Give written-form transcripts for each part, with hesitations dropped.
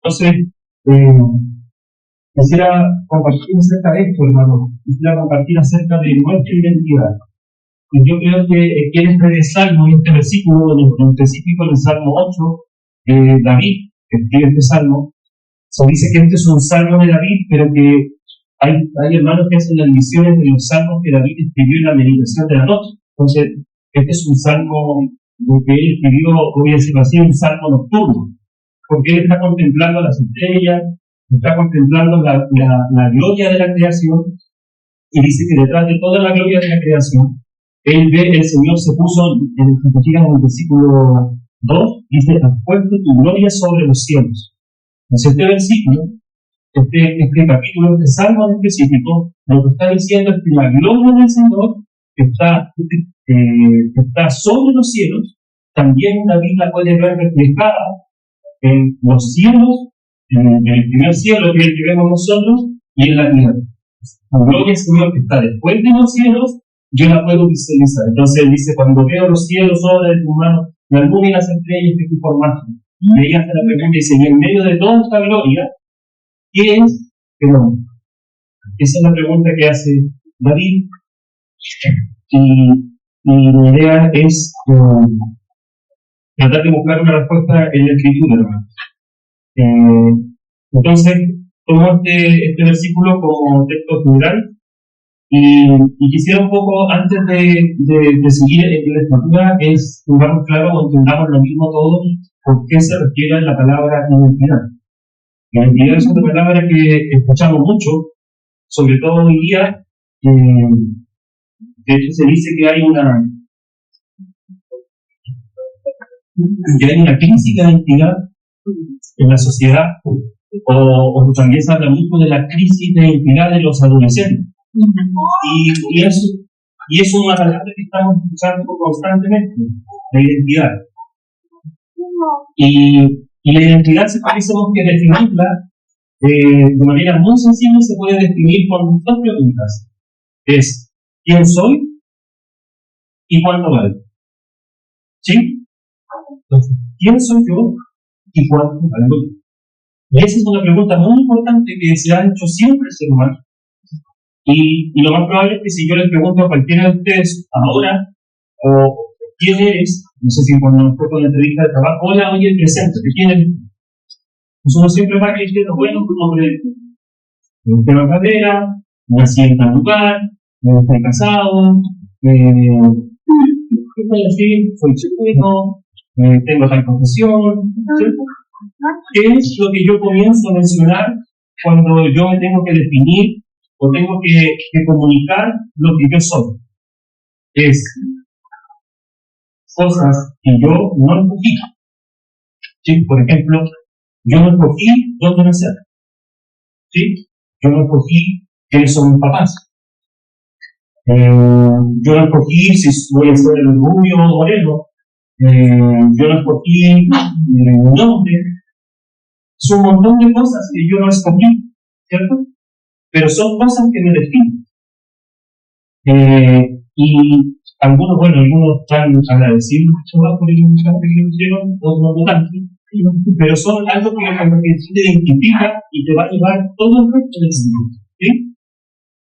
Entonces, eh, quisiera compartir acerca de esto, hermano. Quisiera compartir acerca de nuestra identidad. Y yo creo que en este salmo, en este versículo, en específico en el Salmo 8, David, que escribe este salmo, se dice que este es un salmo de David, pero que hay hermanos que hacen las divisiones de los salmos que David escribió en la meditación de la noche. Entonces, este es un salmo que él escribió, voy a decirlo así, un salmo nocturno, porque él está contemplando las estrellas, está contemplando la gloria de la creación, y dice que detrás de toda la gloria de la creación, él ve, el Señor se puso, en el versículo 2, dice, has puesto tu gloria sobre los cielos. Entonces este versículo, este capítulo, este salmo en específico, lo que está diciendo es que la gloria del Señor que está sobre los cielos, también David la puede ver reflejada en los cielos, en el primer cielo que es el que vemos nosotros, y en la tierra. La gloria del Señor que está después de los cielos, yo la puedo visualizar. Entonces él dice, cuando veo los cielos, obra de tu mano, la luna y las estrellas que tú formaste. Y ella hace la pregunta y dice, y en medio de toda esta gloria, ¿qué es el hombre? Esa es la pregunta que hace David. Y mi idea es tratar de buscar una respuesta en la escritura, hermano. Entonces, tomo este versículo como texto general y quisiera un poco, antes de seguir en la escritura, es que tengamos claro o entendamos lo mismo todos, por qué se refiere a la palabra identidad. La identidad es una palabra que escuchamos mucho, sobre todo hoy día. De hecho, se dice que hay una crisis de identidad en la sociedad, o también se habla mucho de la crisis de identidad de los adolescentes. Y es una palabra que estamos escuchando constantemente, la identidad. Y la identidad, si tuviésemos que definirla de manera muy sencilla, se puede definir con dos preguntas. Es, ¿quién soy? ¿Y cuánto valgo? ¿Sí? Entonces, ¿quién soy yo? ¿Y cuánto valgo? Y esa es una pregunta muy importante que se ha hecho siempre el ser humano. Y lo más probable es que si yo les pregunto a cualquiera de ustedes ahora, o quién eres, no sé si cuando nos fue con la entrevista de trabajo, hola, oye, presente, ¿quién eres? Pues uno siempre va diciendo, bueno, tu nombre es de la carrera, nací en tal lugar, estoy casado, soy así, soy chico, tengo tal profesión, ¿cierto? ¿Qué es lo que yo comienzo a mencionar cuando yo me tengo que definir o tengo que comunicar lo que yo soy? Es cosas que yo no escogí. ¿Sí? Por ejemplo, yo no escogí dónde nacer. ¿Sí? Yo no escogí quiénes son mis papás. Yo no escogí si voy a ser rubio o moreno. Yo no escogí mi nombre. Son un montón de cosas que yo no escogí, ¿cierto? Pero son cosas que me definen. Y algunos están agradecidos por el mensaje que nos dieron, otros no tanto, pero son algo que te identifica y te va a llevar todo el resto del día. ¿Sí?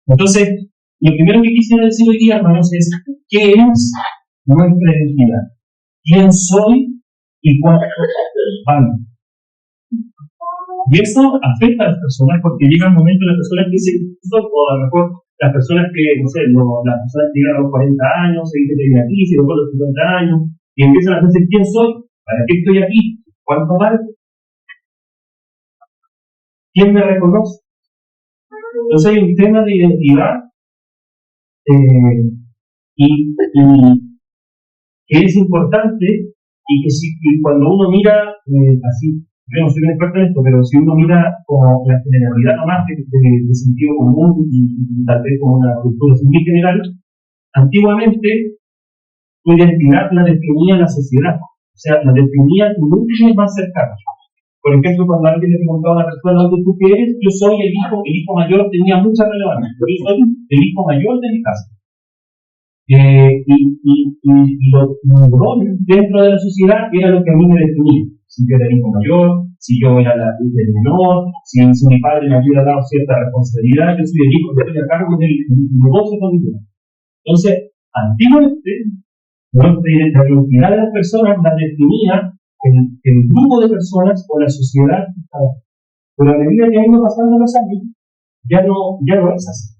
Entonces, lo primero que quisiera decir hoy día, hermanos, es ¿qué es nuestra identidad? ¿Quién soy y cuánto valgo? Y eso afecta a las personas porque llega un momento en las personas que dicen, o a lo mejor las personas que, no sé, las personas que llegan a los 40 años, se dicen que vienen aquí, se después a los 50 años, y empiezan a decir, ¿quién soy? ¿Para qué estoy aquí? ¿Cuánto valgo? ¿Quién me reconoce? Entonces hay un tema de identidad y que es importante y que cuando uno mira así, yo no soy un experto en esto, pero si uno mira como la generalidad nomás de sentido común y tal vez como una cultura muy general, antiguamente tu identidad la definía la sociedad, o sea, la definía tu núcleo más cercano. Por ejemplo, cuando alguien le preguntaba a una persona dónde tú eres, yo soy el hijo mayor, tenía mucha relevancia, yo soy el hijo mayor de mi casa. Y lo dentro de la sociedad era lo que a mí me definía. Si yo era el hijo mayor, si yo era el menor, si mi padre me hubiera dado cierta responsabilidad, yo soy el hijo, yo estoy a cargo del negocio familiar. Entonces, antiguamente, nuestra identidad de las personas la definía el grupo de personas o la sociedad que estaba. Pero a medida que han ido pasando los años, ya no es así.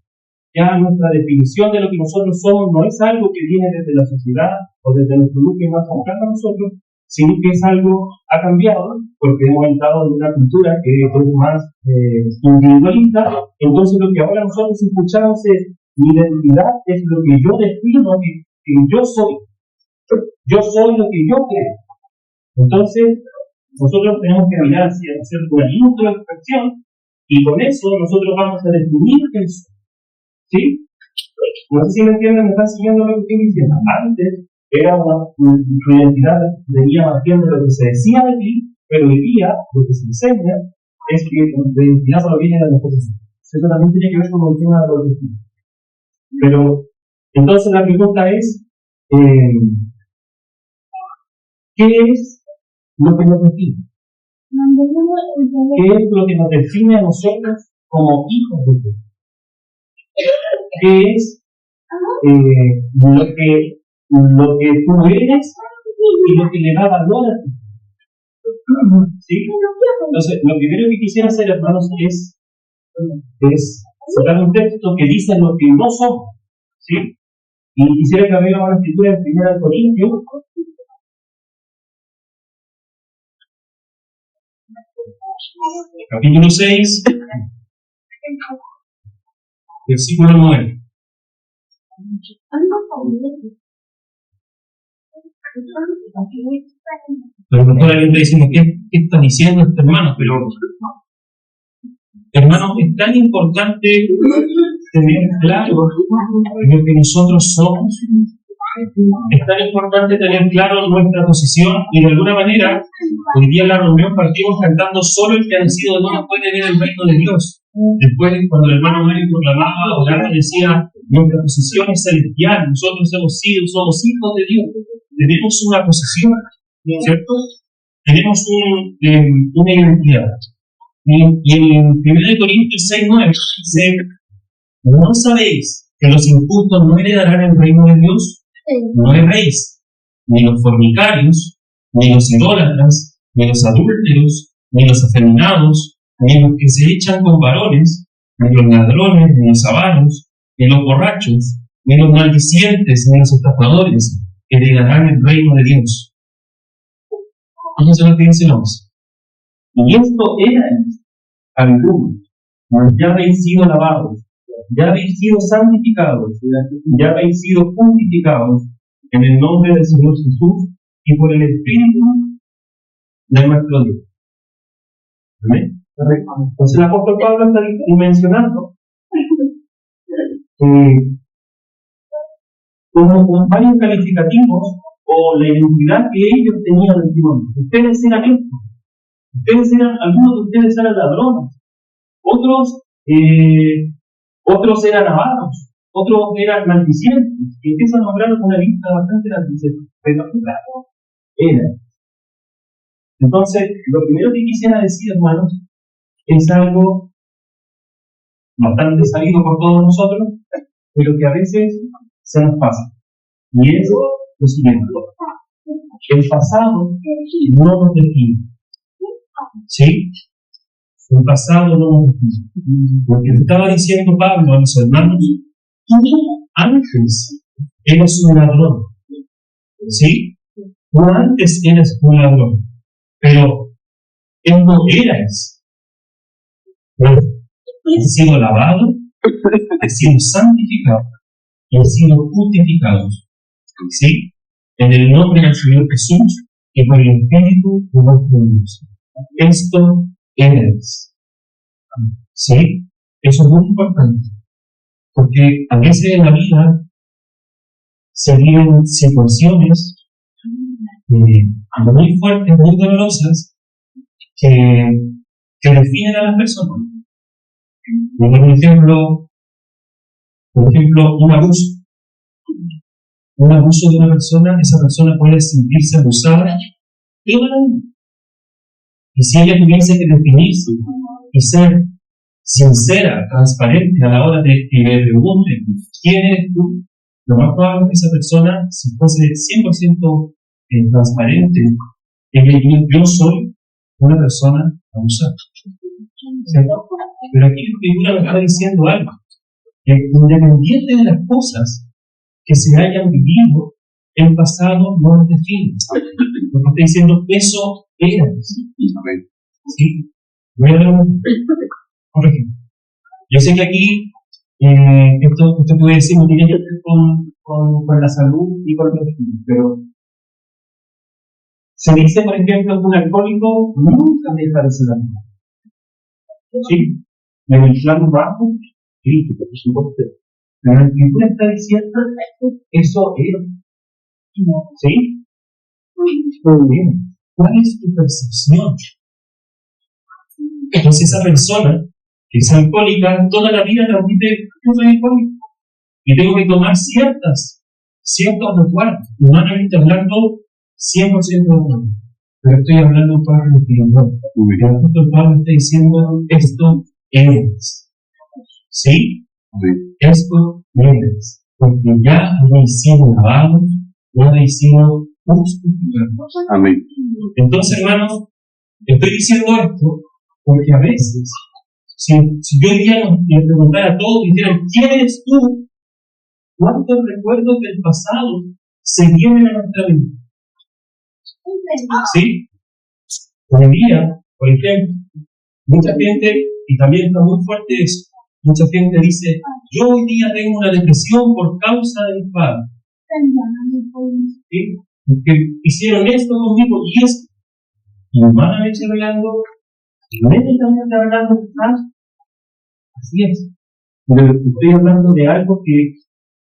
Ya nuestra definición de lo que nosotros somos no es algo que viene desde la sociedad o desde nuestro núcleo más cercano a nosotros, sino que es algo ha cambiado porque hemos entrado en una cultura que es más individualista. Entonces lo que ahora nosotros escuchamos es: mi identidad es lo que yo defino que yo soy. Yo soy lo que yo creo. Entonces nosotros tenemos que mirar hacia hacer una introspección y con eso nosotros vamos a definir qué soy. ¿Sí? No sé si me entienden, me están siguiendo lo que estoy diciendo. Antes era tu identidad venía más bien de lo que se decía de ti, pero hoy día lo que se enseña es que tu identidad proviene de las cosas. Eso también tiene que ver con el tema de los destinos. Pero entonces la pregunta es: ¿qué es lo que nos define? ¿Qué es lo que nos define a nosotros como hijos de Dios? ¿Qué es lo que tú eres y lo que le da valor a ti? ¿Sí? Entonces, lo primero que quisiera hacer, hermanos, es sacar un texto que dice lo que no somos. ¿Sí? Y quisiera que abriéramos la escritura en 1 Corintios. Capítulo 6, versículo 9. A lo mejor alguien está diciendo: ¿qué está diciendo este hermano? Pero, hermano, es tan importante tener claro lo que nosotros somos. Es tan importante tener claro nuestra posición, y de alguna manera, hoy día en la reunión partimos cantando: solo el que ha nacido de nuevo puede ver el reino de Dios. Después, cuando el hermano Mario proclamaba, oraba, decía: nuestra posición es celestial, nosotros somos hijos de Dios, tenemos una posición, ¿cierto? Tenemos una identidad. Y en 1 Corintios 6:9 dice: ¿no sabéis que los injustos no heredarán el reino de Dios? No erréis, ni los fornicarios, ni los idólatras, ni los adúlteros, ni los afeminados, ni los que se echan con varones, ni los ladrones, ni los avaros, ni los borrachos, ni los maldicientes, ni los estafadores heredarán el reino de Dios. Fíjense lo que dice el 11. Y esto era algunos, mas ya habéis sido lavados, ya habéis sido santificados, ya habéis sido justificados en el nombre del Señor Jesús y por el Espíritu de nuestro Dios. ¿Amén? Entonces el apóstol Pablo está mencionando como varios calificativos o la identidad que ellos tenían antiguamente. Ustedes eran esto. Algunos de ustedes eran ladrones, otros eran avaros, otros eran maldicientes, y empiezan a nombrar una lista bastante grande, pero claro, eran. Entonces, lo primero que quisiera decir, hermanos, es algo bastante sabido por todos nosotros, pero que a veces se nos pasa, y es lo siguiente: el pasado no nos define. ¿Sí? El pasado no nos define. Lo que estaba diciendo Pablo a los hermanos: antes eres un ladrón. ¿Sí? Tú antes eres un ladrón, pero él no eras. He sido lavado, he sido santificado y he sido justificado. ¿Sí? En el nombre del Señor Jesús y por el Espíritu de nuestro Dios. Esto eres. ¿Sí? Eso es muy importante. Porque a veces en la vida se viven situaciones muy fuertes, muy dolorosas, que definen a las personas. Por ejemplo, un abuso. Un abuso de una persona, esa persona puede sentirse abusada toda la vida. Y si ella tuviese que definirse y ser sincera, transparente a la hora de que le pregunten quién eres tú, lo más probable es que esa persona, si fuese 100% transparente, ella diría: yo soy una persona abusada. ¿Cierto? Pero aquí la Escritura me está diciendo algo, que independiente de las cosas que se hayan vivido, el pasado no nos define. Lo que está diciendo, eso era. ¿Sí? Voy a dar un ejemplo. Yo sé que aquí esto que voy a decir no tiene que ver con la salud y con el destino, pero se dice, por ejemplo, que un alcohólico nunca deja de ser alcohólico. ¿Sí? En el plano bajo, crítico, por supuesto. Pero la Escritura está diciendo, eso era. ¿Sí? Muy bien. ¿Cuál es tu percepción? Entonces esa persona que es alcohólica, toda la vida transmite: yo soy alcohólico y tengo que tomar ciertos resguardos, humanamente hablando, 100% humano. Pero estoy hablando en parte espiritual. El apóstol Pablo está diciendo: esto eres. ¿Sí? Esto eres. Porque ya habéis sido lavados, ya habéis sido justificados. Amén. Entonces, hermanos, estoy diciendo esto porque a veces, si yo hoy día les preguntara a todos y dijeran: ¿quién eres tú? ¿Cuántos recuerdos del pasado se vienen a nuestra mente? ¿Sí? Hoy día, por ejemplo, mucha gente, y también está muy fuerte eso, mucha gente dice: yo hoy día tengo una depresión por causa de mis padres. ¿Sí? Que hicieron esto conmigo y esto. Y humanamente hablando, médicamente hablando, así es. Pero estoy hablando de algo que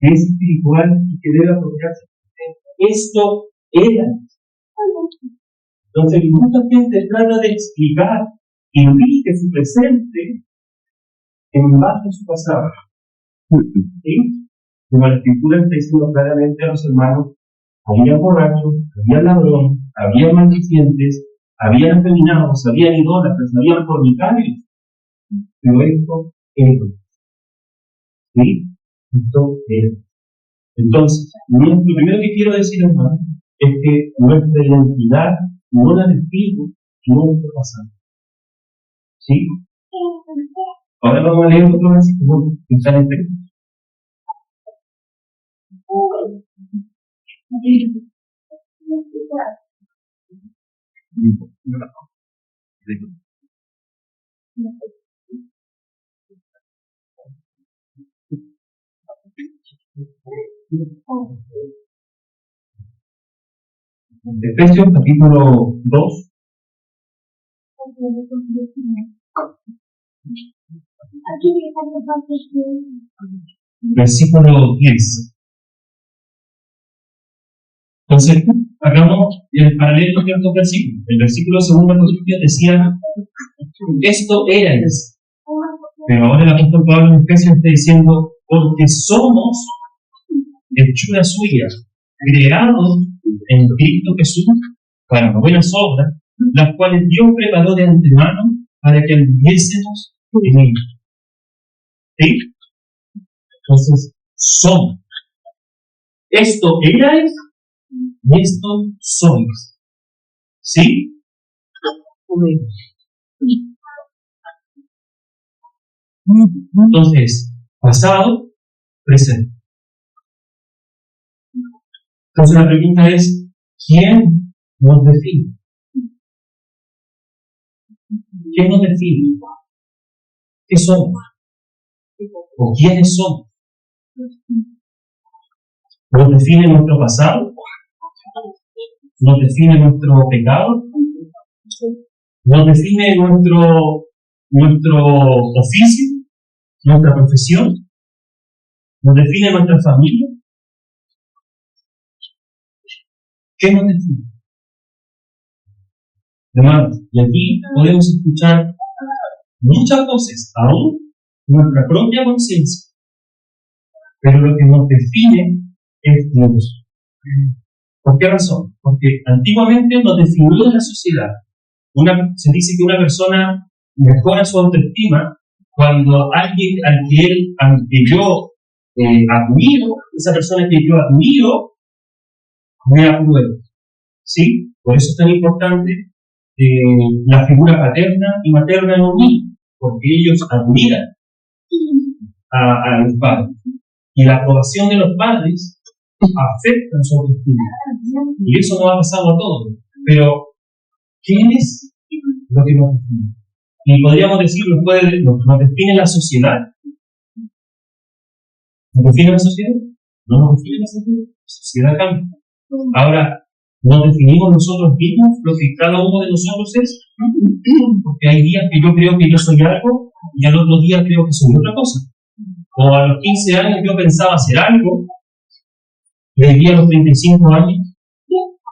es espiritual y que debe apropiarse. Esto era. Entonces, mucha gente trata de explicar y rige su presente en base a su pasado. ¿Sí? Como la Escritura está diciendo claramente a los hermanos: había borrachos, había ladrón, había maldicientes, había afeminados, había idólatras, había fornicarios. Pero esto era. ¿Sí? Esto era. Entonces, lo primero que quiero decir, hermano, es que nuestra identidad no la define nuestro pasado. ¿Sí? Ahora vamos a leer otro versículo que está en el texto. Efesios capítulo 2. Versículo 10. Entonces, hagamos el paralelo de estos versículos. El versículo 2 decía: esto erais. Pero ahora el apóstol Pablo en Efesios está diciendo: porque somos hechura suya, creados en Cristo Jesús para buenas obras, las cuales Dios preparó de antemano para que anduviésemos en ellas. ¿Sí? Entonces, somos. Esto erais y esto sois. ¿Sí? Entonces, pasado, presente. Entonces la pregunta es: ¿quién nos define? ¿Quién nos define? ¿Qué somos? ¿O quiénes somos? ¿Nos define nuestro pasado? ¿Nos define nuestro pecado? ¿Nos define nuestro oficio? ¿Nuestra profesión? ¿Nos define nuestra familia? ¿Qué nos define? Hermanos, y aquí podemos escuchar muchas voces, aún nuestra propia conciencia. Pero lo que nos define es Dios. ¿Por qué razón? Porque antiguamente nos definió la sociedad, Se dice que una persona mejora su autoestima cuando alguien al que yo admiro, esa persona que yo admiro, me aprueba. ¿Sí? Por eso es tan importante la figura paterna y materna en un niño, porque ellos admiran a los padres. Y la aprobación de los padres afecta su autoestima. Y eso nos ha pasado a todos. Pero, ¿qué es lo que nos define? Y podríamos decir, nos define la sociedad. ¿Nos define la sociedad? No nos define la sociedad. La sociedad cambia. Ahora, ¿nos definimos nosotros mismos lo que cada uno de nosotros es? Porque hay días que yo creo que yo soy algo y al otro día creo que soy otra cosa. O a los 15 años yo pensaba hacer algo y hoy día a los 35 años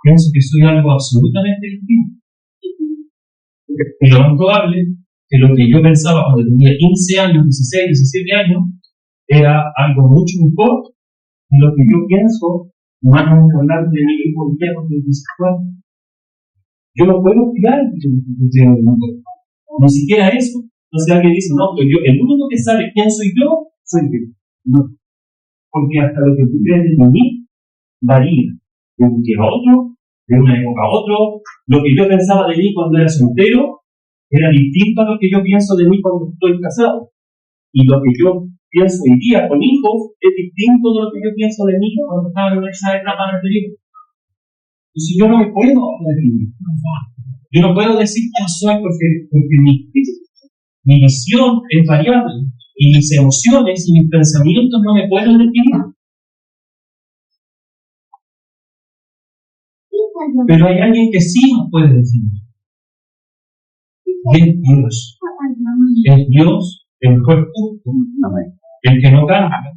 pienso que soy algo absolutamente distinto. Y lo más probable es que lo que yo pensaba cuando tenía 15 años, 16, 17 años era algo mucho mejor de lo que yo pienso más o menos hablar de mi hijo de 16 años. Yo no puedo tirar ni siquiera eso. Entonces alguien dice, no, pues yo, el único que sabe quién soy yo, soy yo. No. Porque hasta lo que tú crees de mí varía de un día a otro, de una época a otro. Lo que yo pensaba de mí cuando era soltero era distinto a lo que yo pienso de mí cuando estoy casado. Y lo que yo pienso hoy día con hijos es distinto de lo que yo pienso de mí cuando estaba en esa etapa anterior. Entonces yo no me puedo definir. Yo no puedo decir quién soy porque mi visión es variable y mis emociones y mis pensamientos no me pueden definir. Pero hay alguien que sí nos puede definir. Es Dios. Es Dios el juez justo, el que no cambia,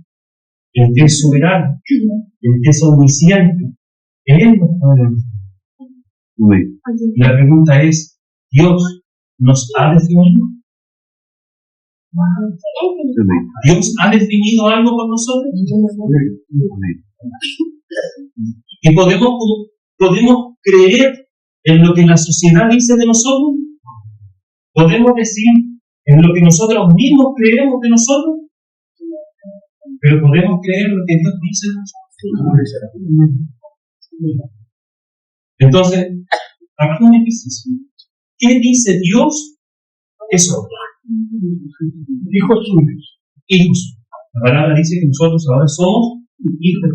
el que es soberano, el que es omnisciente. Él nos puede definir. La pregunta es, ¿Dios nos ha definido? ¿Dios ha definido algo con nosotros? ¿Y podemos creer en lo que la sociedad dice de nosotros? ¿Podemos decir en lo que nosotros mismos creemos de nosotros? Pero podemos creer lo que Dios dice de nosotros. Entonces, aquí un ejercicio. ¿Qué dice Dios que somos? Hijos suyos. Hijos. La palabra dice que nosotros ahora somos hijos.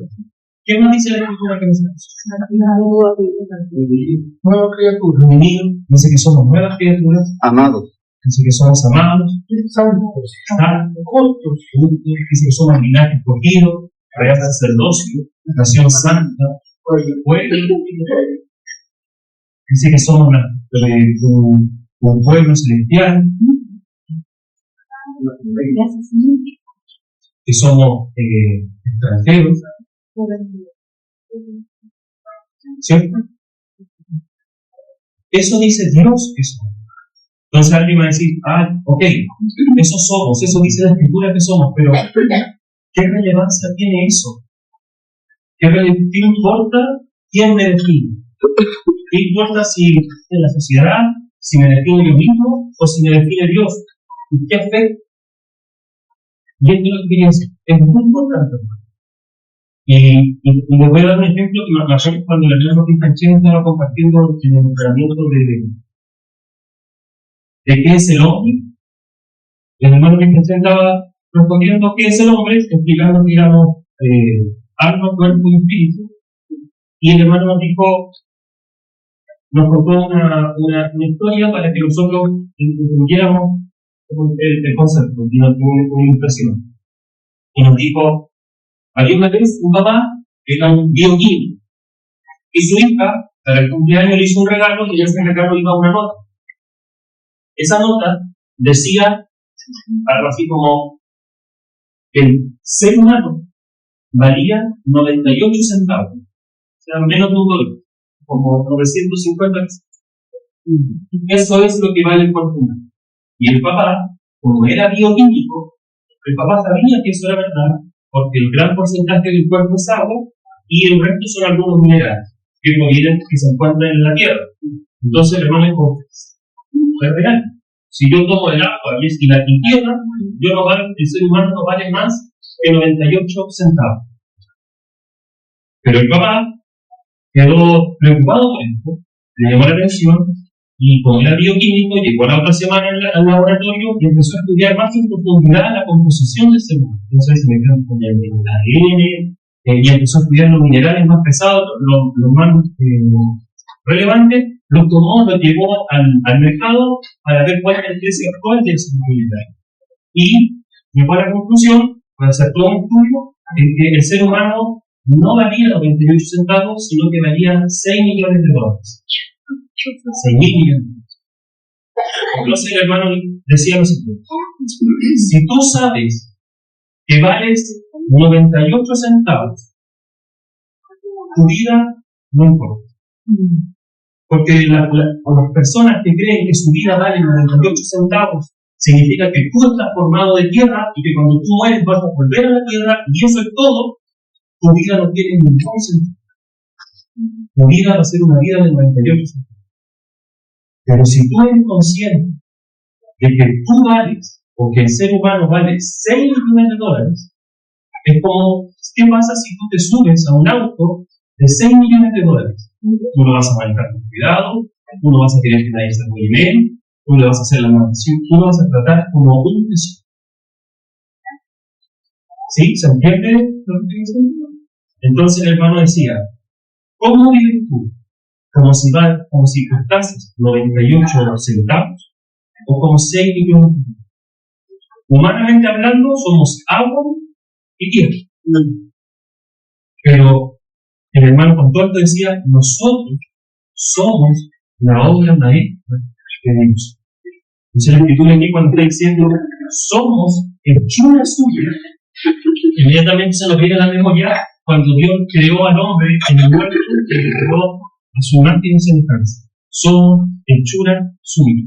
¿Qué más dice la Escritura que nosotros? Nueva criatura. Dice que somos nuevas criaturas. Amados. Dice que somos amados. Santos. Justos. Dice que somos linaje escogido. Real sacerdocio. Nación santa. Pueblo. Dice que somos un pueblo celestial. Que somos extranjeros. ¿Cierto? Eso dice Dios que somos. Entonces alguien va a decir, ok, eso somos, eso dice la Escritura que somos, pero ¿qué relevancia tiene eso? ¿Qué importa quién me define? ¿Qué importa si en la sociedad, si me define yo mismo o si me define Dios? ¿Y qué afecta? Y esto es lo que quería decir. Es muy importante. Y les voy a dar un ejemplo que nosotros cuando la hermana Cristian estaba compartiendo en el entrenamiento de qué es el hombre. El hermano Cristian estaba respondiendo qué es el hombre, explicando que éramos alma, cuerpo y espíritu. Y el hermano nos contó una historia para que nosotros entendiéramos el concepto y nos tuvo una impresión. Y nos dijo, había una vez un papá que era un bioquímico y su hija para el cumpleaños le hizo un regalo y ese regalo iba a una nota. Esa nota decía algo así como el ser humano valía 98 centavos, o sea, menos de $1, como 950 pesos. Eso es lo que vale el cuerpo humano. Y el papá, como era bioquímico, el papá sabía que eso era verdad, porque el gran porcentaje del cuerpo es agua y el resto son algunos minerales que se encuentran en la tierra. Entonces el hermano dijo, es real. Si yo tomo el agua y la tierra, el ser humano no vale más que 98 centavos. Pero el papá quedó preocupado por esto, le llamó la atención, y como era bioquímico, llegó la otra semana al laboratorio y empezó a estudiar más en profundidad la composición del ser humano. Entonces se metió con el ADN, y empezó a estudiar los minerales más pesados, los más relevantes, los tomó, los llevó al mercado para ver cuál era el precio actual de esos minerales. Y llegó a la conclusión, para hacer todo un estudio, en que el ser humano no valía 98 centavos, sino que valía 6 millones de dólares. 6 mil millones. Entonces el hermano decía lo siguiente: si tú sabes que vales 98 centavos, tu vida no importa. Porque las personas que creen que su vida vale 98 centavos, significa que tú estás formado de tierra y que cuando tú mueres vas a volver a la tierra y eso es todo, tu vida no tiene ningún sentido. Tu vida va a ser una vida de 98 centavos. Pero si tú eres consciente de que tú vales, o que el ser humano vale 6 millones de dólares, es como, ¿qué pasa si tú te subes a un auto de 6 millones de dólares? Tú lo vas a manejar con cuidado, tú no vas a querer que nadie esté muy bien, tú le vas a hacer la manutención, tú lo vas a tratar como un tesoro. ¿Sí? ¿Se entiende lo que estoy diciendo? Entonces el hermano decía, ¿cómo vives tú? Como si costases 98 centavos o como 6 millones de dólares. Humanamente hablando, somos agua y tierra. Pero el hermano Contorto decía, nosotros somos la obra maestra de Dios. Entonces la escritura aquí, cuando está diciendo somos hechura suya, inmediatamente se nos viene a la memoria cuando Dios creó al hombre en el huerto, que creó a su imagen y semejanza. Somos hechura suya.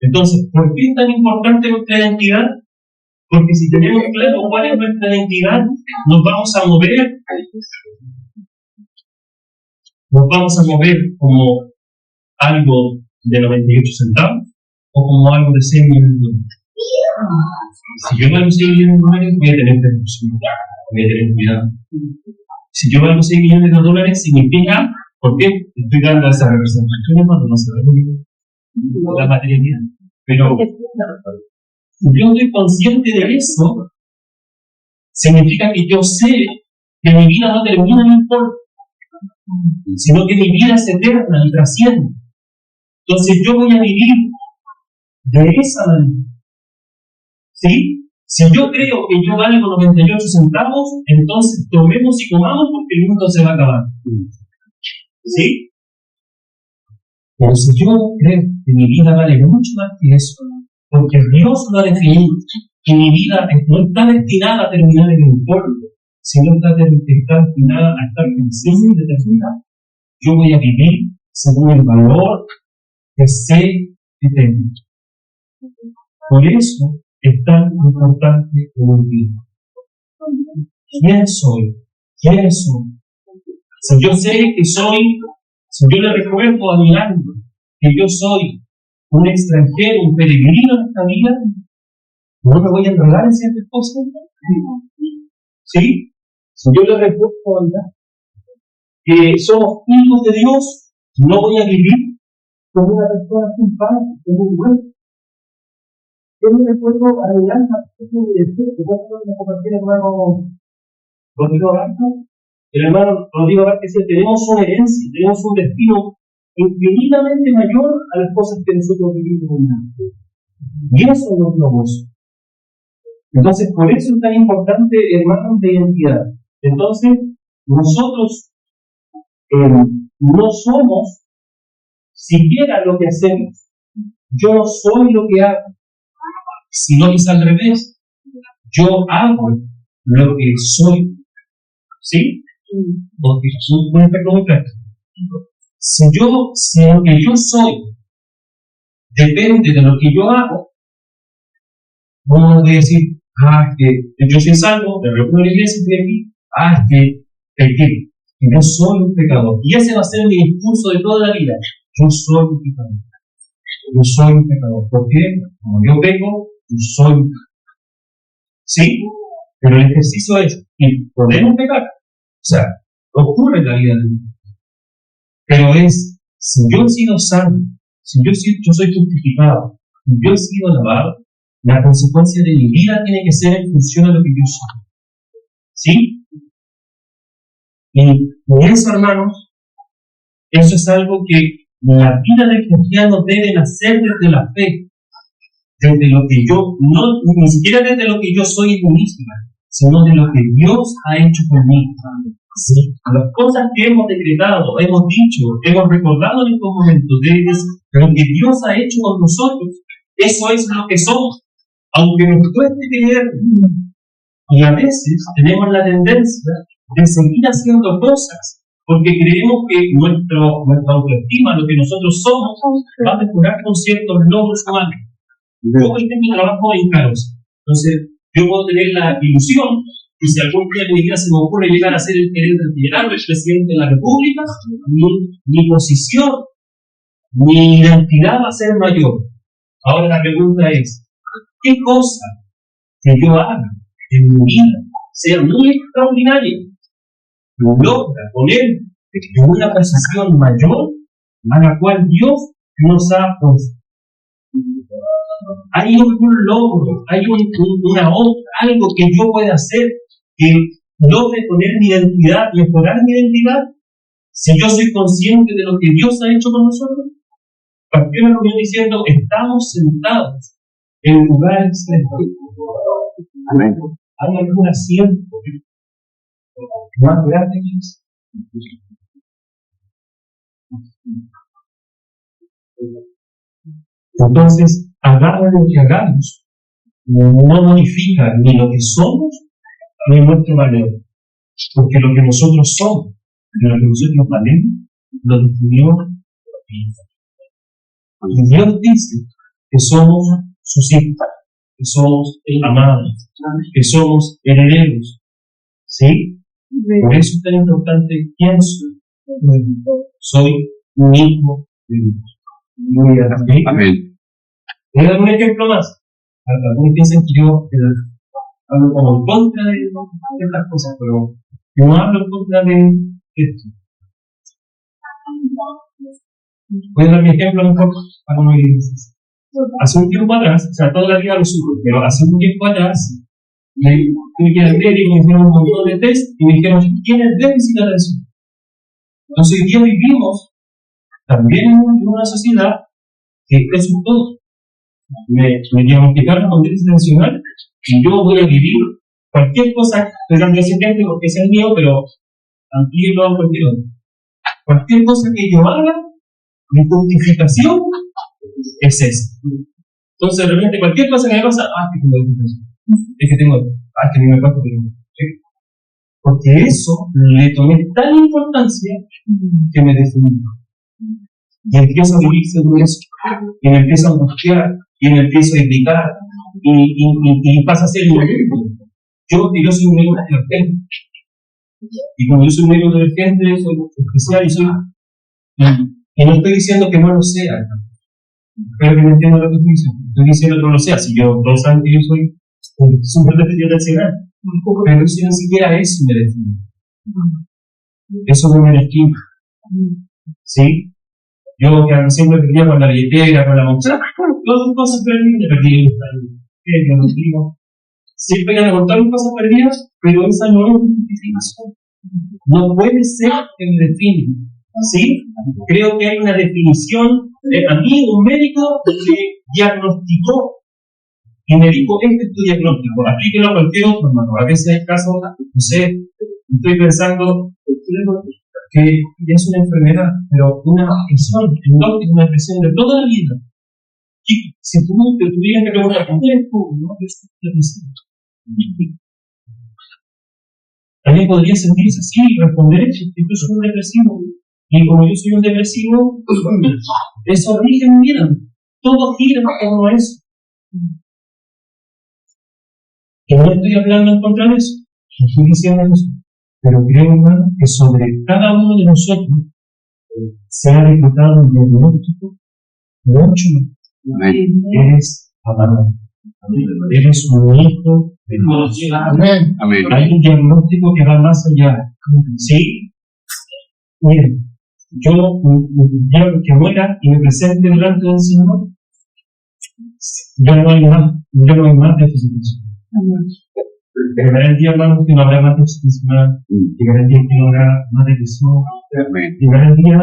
Entonces, ¿por qué es tan importante nuestra identidad? Porque si tenemos claro cuál es nuestra identidad, nos vamos a mover como algo de 98 centavos o como algo de 6 millones de dólares. Si yo valgo 6 millones de dólares, voy a tener precaución, voy a tener cuidado. Si yo valgo 6 millones de dólares, significa, ¿por qué estoy dando esa representación? Cuando no se ve la materialidad. Pero si yo estoy consciente de eso, significa que yo sé que mi vida no termina en un polvo, sino que mi vida es eterna y trasciende. Entonces yo voy a vivir de esa manera. ¿Sí? Si yo creo que yo valgo 98 centavos, entonces tomemos y comamos porque el mundo se va a acabar. ¿Sí? Pero si yo creo que mi vida vale mucho más que eso, porque Dios lo ha definido, que mi vida no está destinada a terminar en un polvo, sino está destinada a estar presente de eternidad, yo voy a vivir según el valor de ser eterno. Por eso es tan importante como el vida. ¿Quién soy? ¿Quiénes soy? Si yo sé que soy, si yo le recuerdo a mi alma que yo soy un extranjero, un peregrino en esta vida, ¿no me voy a enredar en ciertas cosas? ¿Sí? Si yo le recuerdo a mi alma que somos hijos de Dios, no voy a vivir como una persona culpable, como un juez. Yo me recuerdo a mi alma, que compartir el hermano Rodrigo Barco. El hermano Rodrigo Barco decía, tenemos una herencia, tenemos un destino infinitamente mayor a las cosas que nosotros vivimos en la vida. Y eso es nuestro gozo. Entonces, por eso es tan importante, hermanos, de identidad. Entonces, nosotros no somos siquiera lo que hacemos. Yo no soy lo que hago, sino que es al revés. Yo hago lo que soy. ¿Sí? Porque es un ejemplo muy práctico. Si lo que yo soy depende de lo que yo hago, no voy a decir, que yo soy salvo, me reúno en la iglesia, estoy aquí, que pequé, que yo soy un pecador. Y ese va a ser mi discurso de toda la vida. Yo soy un pecador. yo soy un pecador. ¿Por qué? Como yo peco, yo soy un pecador. ¿Sí? Pero el ejercicio es, y podemos pecar. O sea, ocurre en la vida del mundo. Pero es, si yo he sido salvo, si yo soy justificado, si yo he sido lavado, la consecuencia de mi vida tiene que ser en función de lo que yo soy. ¿Sí? Y eso, hermanos, eso es algo que la vida del cristiano debe nacer desde la fe, desde lo que yo, no, ni siquiera desde lo que yo soy en mí misma, sino de lo que Dios ha hecho conmigo. ¿Sí? Las cosas que hemos decretado, hemos dicho, hemos recordado en estos momentos, de lo que Dios ha hecho con nosotros, eso es lo que somos, aunque nos cueste creer. Y a veces tenemos la tendencia de seguir haciendo cosas porque creemos que nuestra autoestima, lo que nosotros somos, va a mejorar con ciertos logros humanos. Yo, por ejemplo, trabajo en Caros. Entonces, yo puedo tener la ilusión que si algún día de mi vida se me ocurre llegar a ser el gerente general, el presidente de la República, mi posición, mi identidad va a ser mayor. Ahora la pregunta es, ¿qué cosa que yo haga en mi vida sea muy extraordinaria logra poner en una posición mayor a la cual Dios nos ha puesto? Hay un logro, hay una obra, algo que yo pueda hacer que logre poner mi identidad, mejorar mi identidad, si yo soy consciente de lo que Dios ha hecho con nosotros. Partió la reunión diciendo, estamos sentados en lugares celestiales. Amén. ¿Hay algún asiento más grande que eso? Entonces, hagamos lo que hagamos, no modifica ni lo que somos, ni nuestro valor. Porque lo que nosotros somos, lo que nosotros valemos, lo definió Dios. Y Dios dice que somos sus hijos, que somos amados, que somos herederos. ¿Sí? Por eso es tan importante quién soy. Soy un hijo de Dios. ¿Sí? Amén. Voy a dar un ejemplo más. Algunos piensan que yo hablo como en contra de estas cosas, pero yo no hablo en contra de esto. Voy a dar mi ejemplo un poco para no ir. Hace un tiempo atrás, o sea, toda la vida lo subo, pero hace un tiempo atrás, tuve que ir al médico, me hicieron un montón de test y me dijeron, ¿tienes déficit de atención? Entonces, hoy día vivimos también en una sociedad que eso es todo. Me diagnosticaron con déficit atencional y yo voy a vivir cualquier cosa, estoy dando ese ejemplo porque es el mío, pero amplíelo a cualquier otro. Cualquier cosa que yo haga, mi justificación es esa. Entonces, de repente, cualquier cosa que me pasa, es que tengo déficit, es que tengo, es que a mí me pasa que tengo. Porque eso le tomé tal importancia que me definió. Y empiezo a vivir según eso. Y me empiezo a angustiar. Y me empiezo a implicar. Y pasa a ser un ejemplo. Yo soy un médico divergente. Y como yo soy un médico divergente, soy especial y soy. Y no estoy diciendo que no lo sea. Espero que me entiendan lo que estoy diciendo. Estoy diciendo que no lo sea. Si yo, todos saben que yo soy súper defendido del ciudad. Pero si ni siquiera eso me define. Eso no me define. ¿Sí? Yo que siempre quería con la billetera, con la mochila, todas cosas perdidas, perdí el motivo. Siempre que me contaron cosas perdidas, pero esa no es mi justificación. No puede ser que me define. ¿Sí? Creo que hay una definición. A mí, un médico me diagnosticó y me dijo: este es tu diagnóstico, aplíquelo a cualquier otro, hermano. A veces hay casos, no sé, estoy pensando que es una enfermedad, pero una aflicción, una depresión de toda la vida. Y si tú te tuvieras que preguntar, ¿por qué eres tú? No, yo soy depresivo. Alguien podría sentirse así y responder que yo soy un depresivo. Y como yo soy un depresivo, eso rige mi vida. Todo gira como eso. Y no estoy hablando en contra de eso. No estoy diciendo eso. Pero creo, hermano, que sobre cada uno de nosotros se ha decretado un diagnóstico mucho más Amén. Eres amado. Eres un hijo de Dios. Amén. Amén. Hay un diagnóstico que va más allá. ¿Sí? Miren, yo quiero que muera y me presente delante del Señor. Ya no hay más déficit emocional. Llegará el día, hermanos, que no habrá más déficit emocional. Llegará el día que no habrá más depresión. Amén. Llegará el día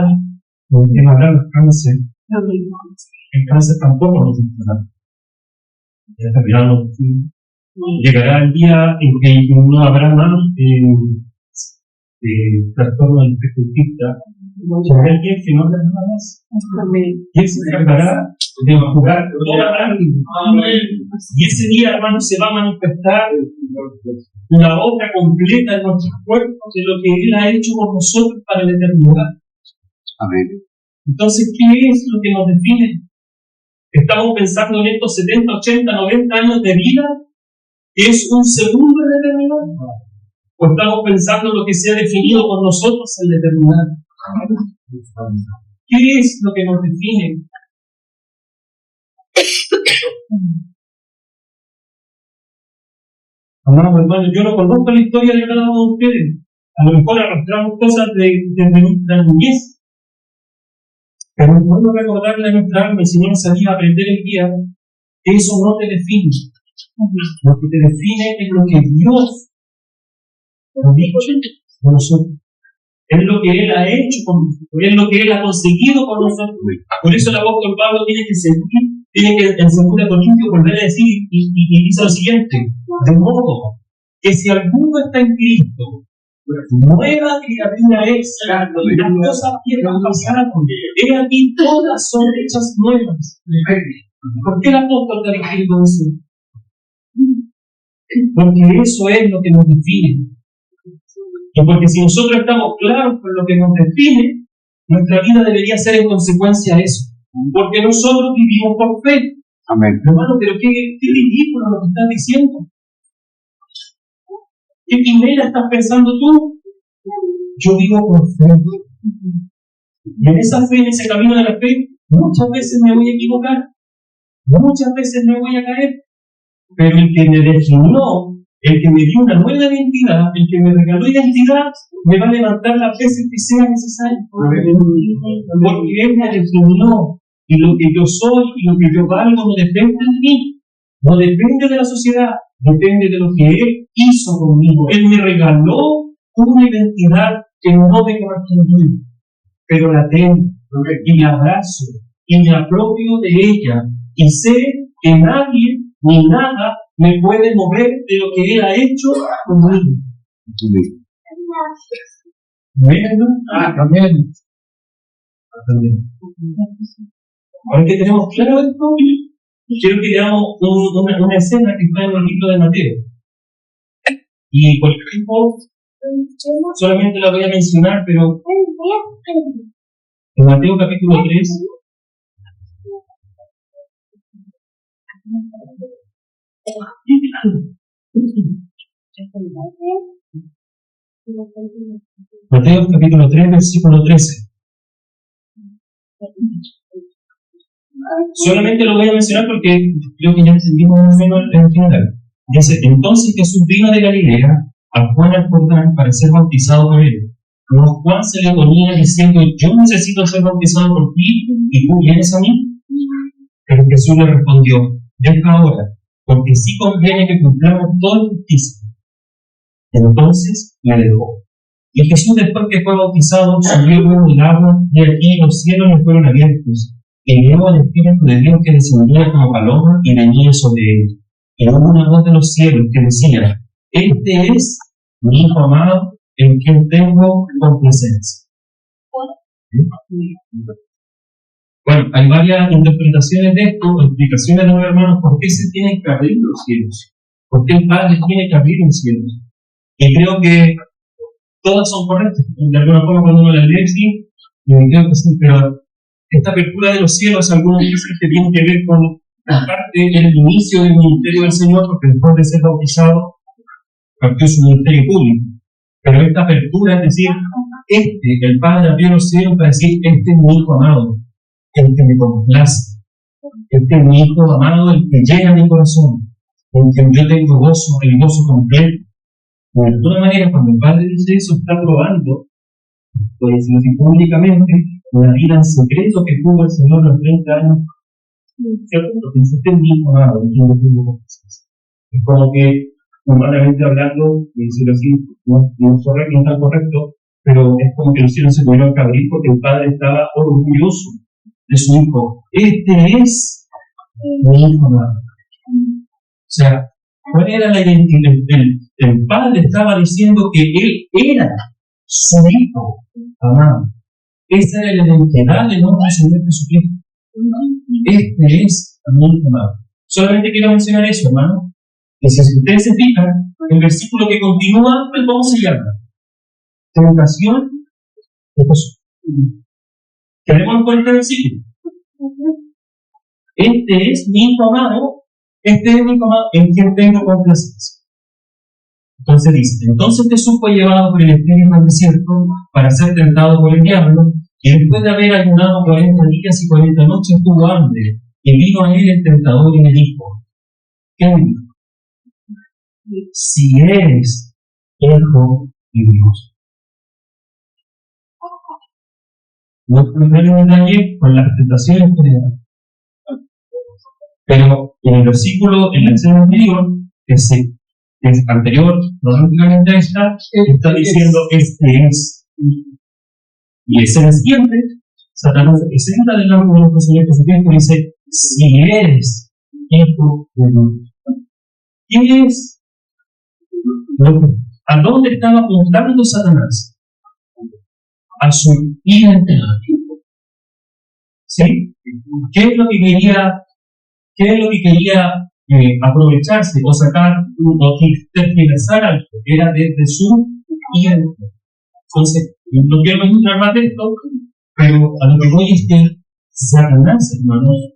donde no habrá más cáncer. El cáncer tampoco nos entrará. Ya terminamos. Llegará el día en que no habrá más trastorno del espectro autista. Llegará el día en que no habrá nada más. Y Él se encargará de jugar toda la vida. Y ese día, hermanos, se va a manifestar la obra completa de nuestros cuerpos, de lo que Él ha hecho por nosotros para la eternidad. Amén. Entonces, ¿qué es lo que nos define? ¿Estamos pensando en estos 70, 80, 90 años de vida? ¿Es un segundo en la eternidad? ¿O estamos pensando en lo que se ha definido por nosotros en la eternidad? ¿Qué es lo que nos define? Amados hermanos, yo no conozco la historia de cada uno de ustedes. A lo mejor arrastramos cosas desde nuestra niñez. Pero es bueno recordarle a nuestra alma, y si no nos ayuda a aprender el día, eso no te define. Lo que te define es lo que Dios ha dicho con nosotros. Es lo que Él ha hecho con nosotros. Es lo que Él ha conseguido con nosotros. Por eso el apóstol Pablo tiene que en 2 Corintios volver a decir y dice lo siguiente: de modo que si alguno está en Cristo, nueva criatura es, las cosas viejas pasaron, he aquí todas son hechas nuevas. ¿Por qué el apóstol está diciendo eso? Porque eso es lo que nos define. Y porque si nosotros estamos claros con lo que nos define, nuestra vida debería ser en consecuencia a eso. Porque nosotros vivimos por fe. Amén. Hermano, pero qué ridículo lo que estás diciendo. ¿Qué quimera estás pensando tú? Yo vivo por fe. Y en esa fe, en ese camino de la fe, muchas veces me voy a equivocar. Muchas veces me voy a caer. Pero el que me definió, el que me dio una nueva identidad, el que me regaló identidad, me va a levantar las veces que sea necesario. Porque Él me definió. Y lo que yo soy y lo que yo valgo no depende de mí. No depende de la sociedad. Depende de lo que Él hizo conmigo. Él me regaló una identidad que no me correspondió. Pero la tengo. Y la abrazo. Y me apropio de ella. Y sé que nadie ni nada me puede mover de lo que Él ha hecho conmigo. Amén. Ahora que tenemos claro esto, quiero que veamos una escena que está en el libro de Mateo. Y por ejemplo, solamente la voy a mencionar, pero en Mateo capítulo 3, Mateo capítulo 3, versículo 13. Solamente lo voy a mencionar porque creo que ya entendimos más o menos en general. Dice: entonces Jesús vino de Galilea a Juan al Jordán para ser bautizado por él. Pero Juan se le oponía diciendo: yo necesito ser bautizado por ti y tú vienes a mí. Pero Jesús le respondió: deja ahora, porque sí conviene que cumplamos toda justicia. Entonces le dejó. Y Jesús, después que fue bautizado, subió luego del agua, y aquí los cielos le fueron abiertos, y vio al Espíritu de Dios que descendía como paloma y venía sobre él. Y hubo una voz de los cielos que decía: este es mi Hijo amado, en quien tengo complacencia. Bueno, hay varias interpretaciones de esto, explicaciones de los hermanos, por qué se tienen que abrir los cielos, por qué el Padre tiene que abrir los cielos. Y creo que todas son correctas. De alguna forma, cuando uno las lee, sí, y creo que sí, pero esta apertura de los cielos, algunos dicen que tiene que ver con la parte del inicio del ministerio del Señor, porque después de ser bautizado, partió su ministerio público. Pero esta apertura, es decir, el Padre abrió los cielos para decir: este es mi Hijo amado, el que me complace. Este es mi hijo amado, el que llena mi corazón, en quien yo tengo gozo, el gozo completo. De alguna manera, cuando el Padre dice eso, está probando, pues lo que públicamente, una vida en secreto que tuvo el Señor los 30 años, ¿cierto? Porque dice, este es mi hijo amado, en quien yo tengo gozo. Es como que, humanamente hablando, decirlo así, no está correcto, pero es como que los cielos se tuvieron que abrir porque el Padre estaba orgulloso de su hijo. Este es mi hijo amado. O sea, ¿cuál era la identidad? El Padre estaba diciendo que Él era su hijo amado. Esa era la identidad de nuestro Señor Jesucristo. Este es mi hijo amado. Solamente quiero mencionar eso, hermano. Que si ustedes se fijan, el versículo que continúa, ¿cómo se llama? Tentación de Jesús. Tenemos en cuenta el versículo. Este es mi hijo amado, en quien tengo complacencia. Entonces dice, entonces Jesús fue llevado por el Espíritu al desierto para ser tentado por el diablo, y después de haber ayunado 40 días y 40 noches tuvo hambre, y vino a él el tentador y le dijo, ¿qué me dijo? Si eres hijo de Dios. No primero detalle con las tentaciones generales. Pero en el versículo, en la escena anterior, que es anterior, lógicamente a esta, está diciendo este es. Y ese es el siguiente, Satanás se presenta delante de nuestro Señor Jesucristo y dice, si eres hijo de Dios. ¿Quién es? ¿A dónde estaba apuntando Satanás? A su identidad. ¿Sí? ¿Qué es lo que quería aprovecharse o sacar o tergiversar algo? Era desde su identidad. Entonces, no quiero mencionar más de esto, pero a lo que voy es que Satanás, hermanos,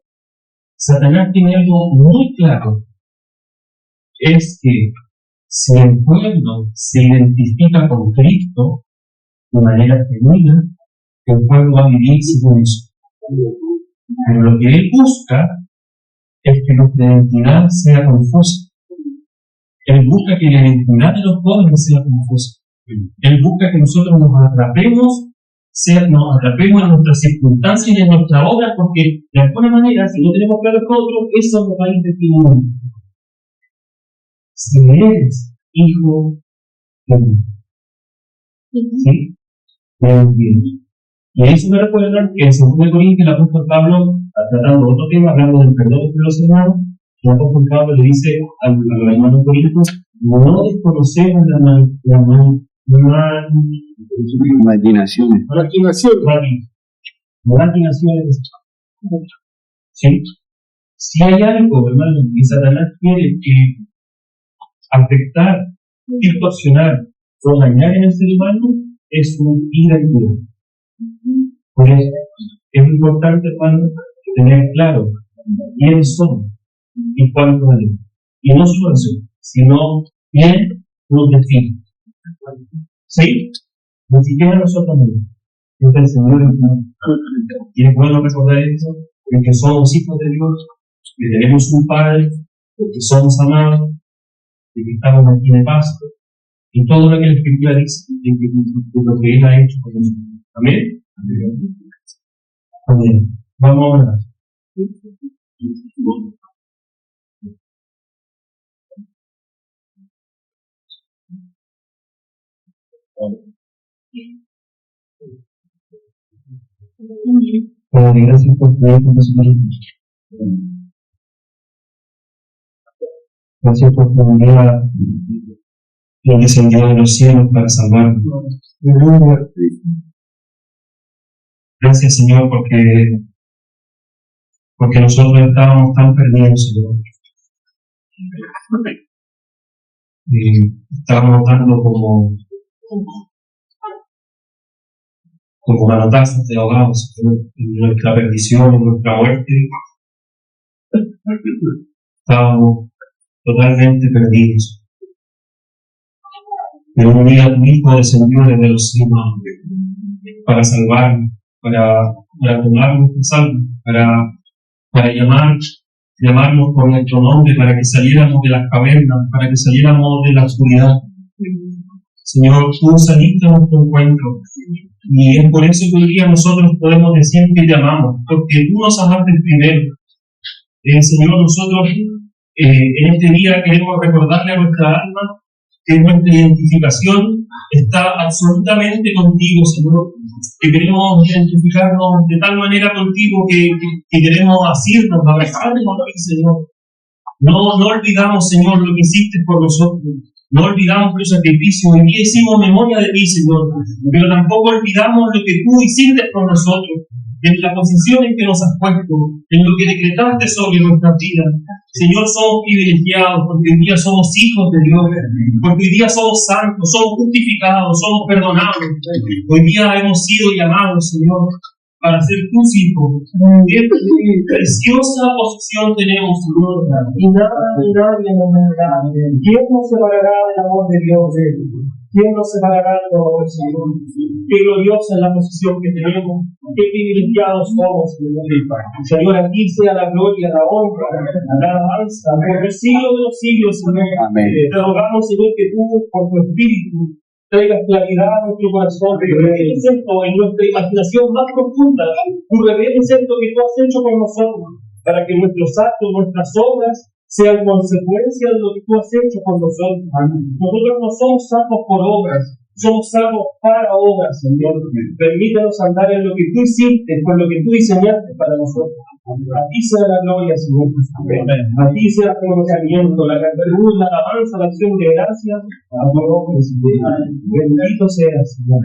Satanás tiene algo muy claro. Es que si el pueblo se identifica con Cristo de manera genuina, el pueblo va a vivir sin eso. Pero lo que él busca es que nuestra identidad sea confusa. Él busca que la identidad de los jóvenes sea confusa. Él busca que nosotros nos atrapemos en nuestras circunstancias y en nuestra obra, porque de alguna manera, si no tenemos claro nosotros, eso nos va a ir definiendo. Si eres hijo de Dios. ¿Sí? Bien. Y eso me recuerda que en 2 Corintios el apóstol Pablo, tratando otro tema, hablando del perdón entre los hermanos, el apóstol Pablo le dice a los hermanos corintios, no desconocemos maquinaciones. ¿Sí? Si hay algo, hermano, que Satanás quiere que afectar, distorsionar o dañar en el ser humano, es su identidad. Por eso es importante, hermano, tener claro quiénes somos y cuánto valemos. Y no solo eso, sino quién nos define. ¿Sí? Ni siquiera nosotros mismos. Es el Señor, hermano. Y es bueno recordar eso, de que somos hijos de Dios, que tenemos un Padre, que somos amados, de que estamos aquí de paso, y todo lo que la Escritura dice de lo que Él ha hecho con nosotros. ¿Amén? Amén. Vamos a orar. Padre, gracias por tu tiempo, Señor. Gracias por tu vida que descendió de los cielos para salvarnos. Gracias, Señor, porque nosotros estábamos tan perdidos, Señor. Estábamos dando como manotazos de ahogados en nuestra perdición, en nuestra muerte. Estábamos totalmente perdidos. Pero un día tu Hijo descendió desde los cielos para salvarnos, para tomar nuestras almas, para para llamarnos por nuestro nombre, para que saliéramos de las cavernas, para que saliéramos de la oscuridad. Señor, tú saliste a nuestro encuentro, y es por eso que hoy día nosotros podemos decir que te amamos, porque tú nos amaste primero. Señor, nosotros en este día queremos recordarle a nuestra alma que nuestra identificación está absolutamente contigo, Señor, que queremos identificarnos de tal manera contigo que queremos asirnos, abrazarnos a ti, Señor. No olvidamos, Señor, lo que hiciste por nosotros. No olvidamos tu sacrificio. Hoy día hicimos memoria de ti, Señor, pero tampoco olvidamos lo que tú hiciste por nosotros, en la posición en que nos has puesto, en lo que decretaste sobre nuestras vidas. Señor, somos privilegiados porque hoy día somos hijos de Dios, porque hoy día somos santos, somos justificados, somos perdonados. Hoy día hemos sido llamados, Señor, para ser tus hijos. Qué preciosa posición tenemos, Señor, y nadie nos negará. ¿Quién nos separará del amor de Dios? ¿Quién nos separará del amor del Señor? Qué gloriosa es la posición que tenemos, qué privilegiados somos, Señor. Señor, a ti sea la gloria, la honra, la alabanza, por el siglo de los siglos, Señor. Amén. Te rogamos, Señor, que tú, por tu Espíritu, traigas claridad a nuestro corazón, que reveles esto en nuestra imaginación más profunda, tú reveles esto que tú has hecho con nosotros, para que nuestros actos, nuestras obras, sean consecuencia de lo que tú has hecho con nosotros. Nosotros no somos salvos por obras, somos salvos para obras, Señor. Permítanos andar en lo que tú hiciste, con lo que tú diseñaste para nosotros. A ti sea la gloria, Señor. A ti sea el conocimiento, la gratitud, la alabanza, la acción de gracias a tu nombre, Señor. Bendito seas, Señor.